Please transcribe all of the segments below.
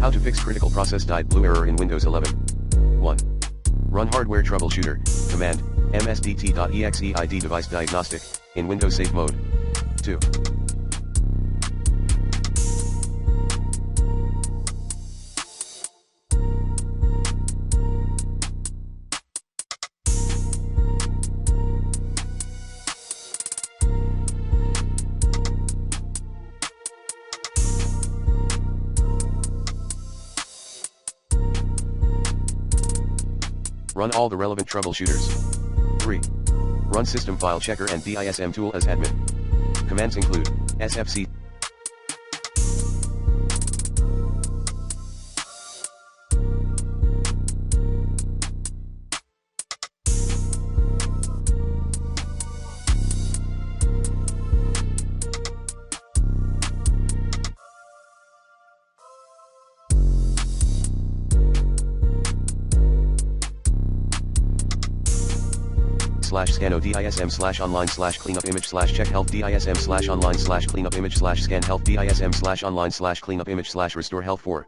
How to fix critical process died blue error in Windows 11. 1. Run hardware troubleshooter, command, msdt.exe ID device diagnostic, in Windows safe mode. 2. Run all the relevant troubleshooters. 3. Run system file checker and DISM tool as admin. Commands include sfc /scan DISM /online /cleanup image /check health DISM /online /cleanup image /scan health DISM /online /cleanup image /restore health. 4.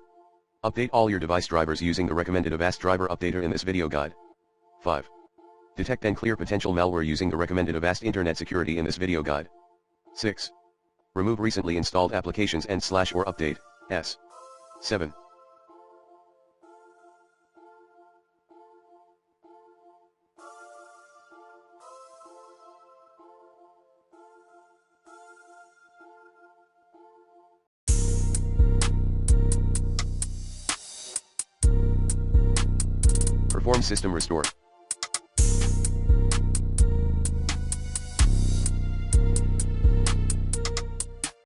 Update all your device drivers using the recommended Avast driver updater in this video guide. 5. Detect and clear potential malware using the recommended Avast internet security in this video guide. 6. Remove recently installed applications and /or update s. 7. Perform system restore.